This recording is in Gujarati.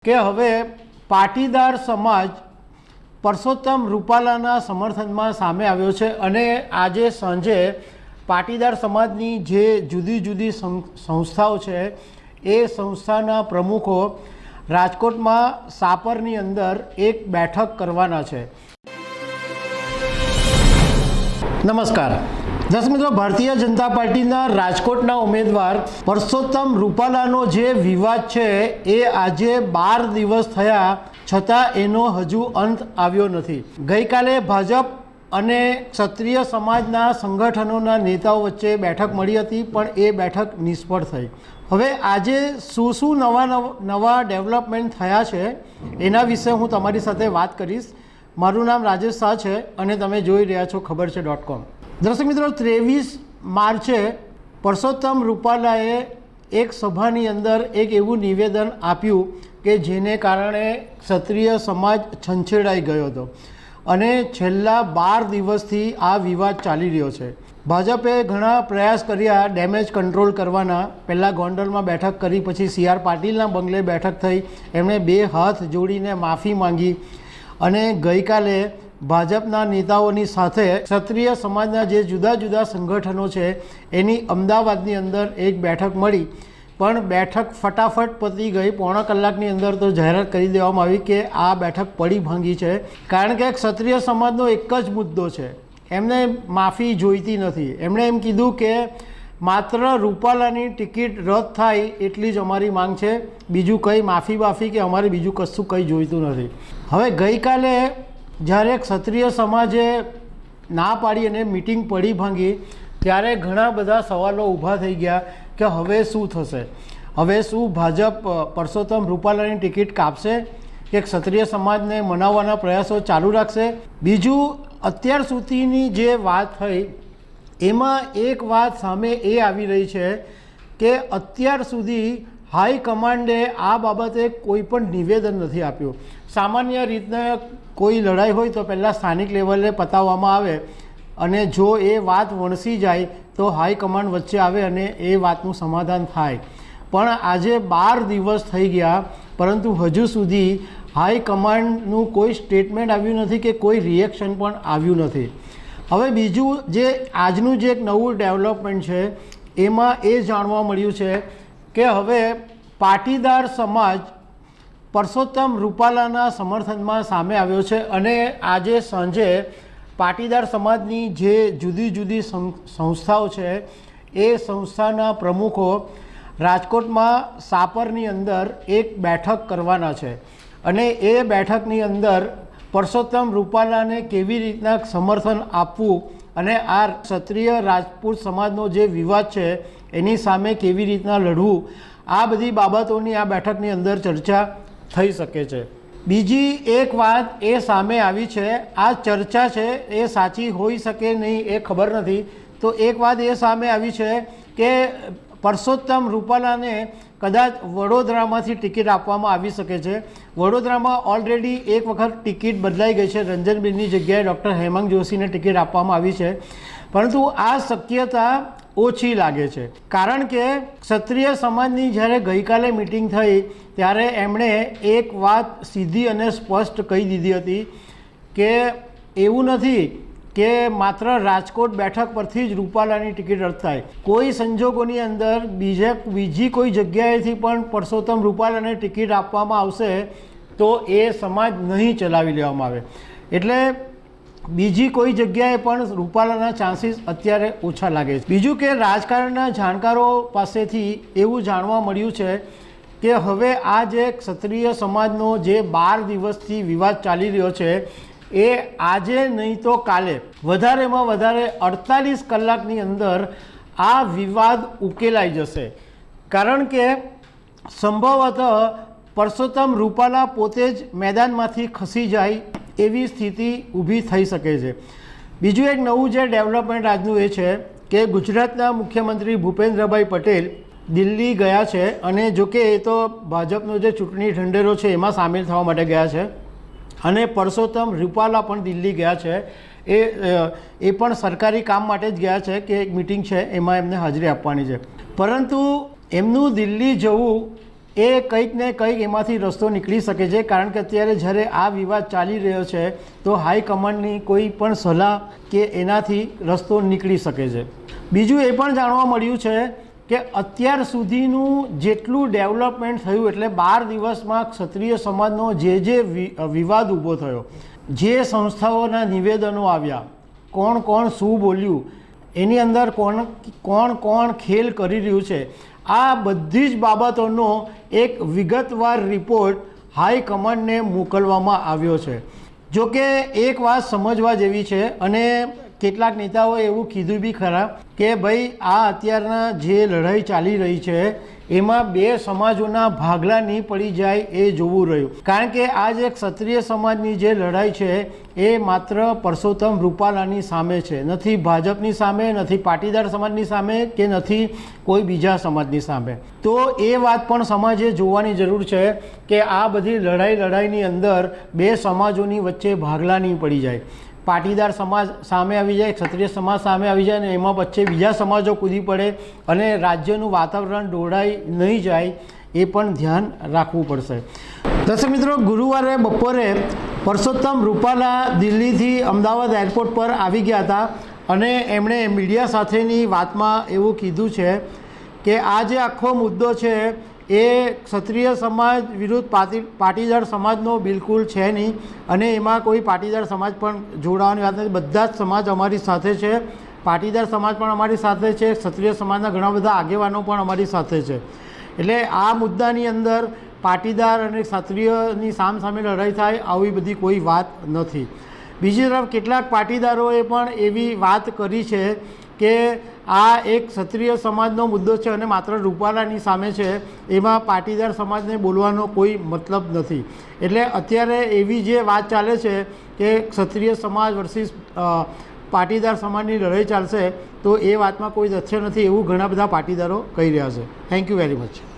કે હવે પાટીદાર સમાજ પરસોત્તમ રૂપાલાના સમર્થનમાં સામે આવ્યો છે અને આજે સાંજે પાટીદાર સમાજની જે જુદી જુદી સંસ્થાઓ છે એ સંસ્થાના પ્રમુખો રાજકોટમાં સાપરની અંદર એક બેઠક કરવાના છે। નમસ્કાર દર્શક મિત્રો, ભારતીય જનતા પાર્ટીના રાજકોટના ઉમેદવાર પરસોત્તમ રૂપાલાનો જે વિવાદ છે એ આજે 12 દિવસ થયા છતાં એનો હજુ અંત આવ્યો નથી। ગઈકાલે ભાજપ અને ક્ષત્રિય સમાજના સંગઠનોના નેતાઓ વચ્ચે બેઠક મળી હતી, પણ એ બેઠક નિષ્ફળ થઈ। હવે આજે શું નવા ડેવલપમેન્ટ થયા છે એના વિશે હું તમારી સાથે વાત કરીશ। મારું નામ રાજેશ શાહ છે અને તમે જોઈ રહ્યા છો ખબરછે.com। દર્શક મિત્રો, 23 માર્ચે પરસોત્તમ રૂપાલાએ એક સભાની અંદર એક એવું નિવેદન આપ્યું કે જેને કારણે ક્ષત્રિય સમાજ છંછેડાઈ ગયો હતો અને છેલ્લા 12 દિવસથી આ વિવાદ ચાલી રહ્યો છે। ભાજપે ઘણા પ્રયાસ કર્યા ડેમેજ કંટ્રોલ કરવાના। પહેલાં ગોંડલમાં બેઠક કરી, પછી CR પાટીલના બંગલે બેઠક થઈ, એમણે 2 હાથ જોડીને માફી માંગી અને ગઈકાલે ભાજપના નેતાઓની સાથે ક્ષત્રિય સમાજના જે જુદા જુદા સંગઠનો છે એની અમદાવાદની અંદર એક બેઠક મળી, પણ બેઠક ફટાફટ પતી ગઈ। પોણા કલાકની અંદર તો જાહેરાત કરી દેવામાં આવી કે આ બેઠક પડી ભાંગી છે, કારણ કે ક્ષત્રિય સમાજનો એક જ મુદ્દો છે, એમને માફી જોઈતી નથી। એમણે એમ કીધું કે માત્ર રૂપાલાની ટિકિટ રદ થાય એટલી જ અમારી માંગ છે, બીજું કંઈ માફી કે અમારે બીજું કશું કંઈ જોઈતું નથી। હવે ગઈકાલે જ્યારે ક્ષત્રિય સમાજે ના પાડી અને મિટિંગ પડી ભાંગી ત્યારે ઘણા બધા સવાલો ઊભા થઈ ગયા કે હવે શું થશે? હવે શું ભાજપ પરસોત્તમ રૂપાલાની ટિકિટ કાપશે કે ક્ષત્રિય સમાજને મનાવવાના પ્રયાસો ચાલુ રાખશે? બીજું, અત્યાર સુધીની જે વાત થઈ એમાં એક વાત સામે એ આવી રહી છે કે અત્યાર સુધી હાઈકમાન્ડે આ બાબતે કોઈ પણ નિવેદન નથી આપ્યું। સામાન્ય રીતના કોઈ લડાઈ હોય તો પહેલાં સ્થાનિક લેવલે પતાવવામાં આવે અને જો એ વાત વણસી જાય તો હાઈકમાન્ડ વચ્ચે આવે અને એ વાતનું સમાધાન થાય, પણ આજે 12 દિવસ થઈ ગયા પરંતુ હજુ સુધી હાઈકમાન્ડનું કોઈ સ્ટેટમેન્ટ આવ્યું નથી કે કોઈ રિએક્શન પણ આવ્યું નથી। હવે બીજું જે આજનું જે એક નવું ડેવલપમેન્ટ છે એમાં એ જાણવા મળ્યું છે કે હવે પાટીદાર સમાજ પરસોત્તમ રૂપાલાના સમર્થનમાં સામે આવ્યો છે અને આજે સાંજે પાટીદાર સમાજની જે જુદી જુદી સંસ્થાઓ છે એ સંસ્થાના પ્રમુખો રાજકોટમાં સાપરની અંદર એક બેઠક કરવાના છે અને એ બેઠકની અંદર પરસોત્તમ રૂપાલાને કેવી રીતના સમર્થન આપવું અને આ ક્ષત્રિય રાજપૂત સમાજનો જે વિવાદ છે એની સામે કેવી રીતના લડવું, આ બધી બાબતોની આ બેઠકની અંદર ચર્ચા થઈ શકે છે। બીજી એક વાત એ સામે આવી છે, આ ચર્ચા છે એ સાચી હોઈ શકે નહીં એ ખબર નથી, તો એક વાત એ સામે આવી છે કે પરસોત્તમ રૂપાલાને કદાચ વડોદરામાંથી ટિકિટ આપવામાં આવી શકે છે। વડોદરામાં ઓલરેડી એક વખત ટિકિટ બદલાઈ ગઈ છે, રંજનબેનની જગ્યાએ ડૉક્ટર હેમાંગ જોશીને ટિકિટ આપવામાં આવી છે, પરંતુ આ શક્યતા ઓછી લાગે છે, કારણ કે ક્ષત્રિય સમાજની જ્યારે ગઈકાલે મિટિંગ થઈ ત્યારે એમણે એક વાત સીધી અને સ્પષ્ટ કહી દીધી હતી કે એવું નથી કે માત્ર રાજકોટ બેઠક પરથી જ રૂપાલાની ટિકિટ રદ થાય, કોઈ સંજોગોની અંદર બીજી કોઈ જગ્યાએથી પણ પરસોત્તમ રૂપાલાને ટિકિટ આપવામાં આવશે તો એ સમાજ નહીં ચલાવી લેવામાં આવે। એટલે બીજી કોઈ જગ્યાએ પણ રૂપાલાના ચાન્સીસ અત્યારે ઓછા લાગે છે। બીજું કે રાજકારણના જાણકારો પાસેથી એવું જાણવા મળ્યું છે કે હવે આ જે ક્ષત્રિય સમાજનો જે 12 દિવસથી વિવાદ ચાલી રહ્યો છે એ આજે નહીં તો કાલે વધારેમાં વધારે 48 કલાકની અંદર આ વિવાદ ઉકેલાઈ જશે, કારણ કે સંભવતઃ પરસોત્તમ રૂપાલા પોતે જ મેદાનમાંથી ખસી જાય એવી સ્થિતિ ઊભી થઈ શકે છે। બીજું એક નવું જે ડેવલપમેન્ટ આજનું એ છે કે ગુજરાતના મુખ્યમંત્રી ભૂપેન્દ્રભાઈ પટેલ દિલ્હી ગયા છે અને જોકે એ તો ભાજપનો જે ચૂંટણી ઢંઢેરો છે એમાં સામેલ થવા માટે ગયા છે અને પરસોત્તમ રૂપાલા પણ દિલ્હી ગયા છે। એ પણ સરકારી કામ માટે જ ગયા છે કે એક મિટિંગ છે એમાં એમને હાજરી આપવાની છે, પરંતુ એમનું દિલ્હી જવું એ કંઈક ને કંઈક એમાંથી રસ્તો નીકળી શકે છે, કારણ કે અત્યારે જ્યારે આ વિવાદ ચાલી રહ્યો છે તો હાઈકમાન્ડની કોઈ પણ સલાહ કે એનાથી રસ્તો નીકળી શકે છે. બીજું એ પણ જાણવા મળ્યું છે કે અત્યાર સુધીનું જેટલું ડેવલપમેન્ટ થયું, એટલે 12 દિવસમાં ક્ષત્રિય સમાજનો જે વિવાદ ઊભો થયો, જે સંસ્થાઓના નિવેદનો આવ્યા, કોણ શું બોલ્યું, એની અંદર કોણ ખેલ કરી રહ્યું છે, આ બધી જ બાબતોનો એક વિગતવાર રિપોર્ટ હાઈકમાન્ડને મોકલવામાં આવ્યો છે. જોકે એક વાત સમજવા જેવી છે, અને કેટલાક નેતાઓએ એવું કીધું બી ખરા કે ભાઈ આ અત્યારના જે લડાઈ ચાલી રહી છે એમાં બે સમાજોના ભાગલા નહીં પડી જાય એ જોવું રહ્યું, કારણ કે આ જે ક્ષત્રિય સમાજની જે લડાઈ છે એ માત્ર પરસોત્તમ રૂપાલાની સામે છે, નથી ભાજપની સામે, નથી પાટીદાર સમાજની સામે, કે નથી કોઈ બીજા સમાજની સામે. તો એ વાત પણ સમાજે જોવાની જરૂર છે કે આ બધી લડાઈની અંદર બે સમાજોની વચ્ચે ભાગલા નહીં પડી જાય, પાટીદાર સમાજ સામે આવી જાય, ક્ષત્રિય સમાજ સામે આવી જાય, અને એમાં વચ્ચે બીજા સમાજો કૂદી પડે અને રાજ્યનું વાતાવરણ દોડાઈ નહીં જાય, એ પણ ધ્યાન રાખવું પડશે. દર્શક મિત્રો, ગુરુવારે બપોરે પરસોત્તમ રૂપાલા દિલ્હીથી અમદાવાદ એરપોર્ટ પર આવી ગયા હતા અને એમણે મીડિયા સાથેની વાતમાં એવું કીધું છે કે આ જે આખો મુદ્દો છે એ ક્ષત્રિય સમાજ વિરુદ્ધ પાટીદાર સમાજનો બિલકુલ છે નહીં, અને એમાં કોઈ પાટીદાર સમાજ પણ જોડાવાની વાત નથી. બધા જ સમાજ અમારી સાથે છે, પાટીદાર સમાજ પણ અમારી સાથે છે, ક્ષત્રિય સમાજના ઘણા બધા આગેવાનો પણ અમારી સાથે છે. એટલે આ મુદ્દાની અંદર પાટીદાર અને ક્ષત્રિયની સામસામે લડાઈ થાય આવી બધી કોઈ વાત નથી. બીજી તરફ કેટલાક પાટીદારોએ પણ એવી વાત કરી છે કે આ એક ક્ષત્રિય સમાજનો મુદ્દો છે અને માત્ર રૂપાલાની સામે છે, એમાં પાટીદાર સમાજને બોલવાનો કોઈ મતલબ નથી. એટલે અત્યારે એવી જે વાત ચાલે છે કે ક્ષત્રિય સમાજ વર્સિસ પાટીદાર સમાજની લડાઈ ચાલશે, તો એ વાતમાં કોઈ તથ્ય નથી એવું ઘણા બધા પાટીદારો કહી રહ્યા છે. Thank you very much.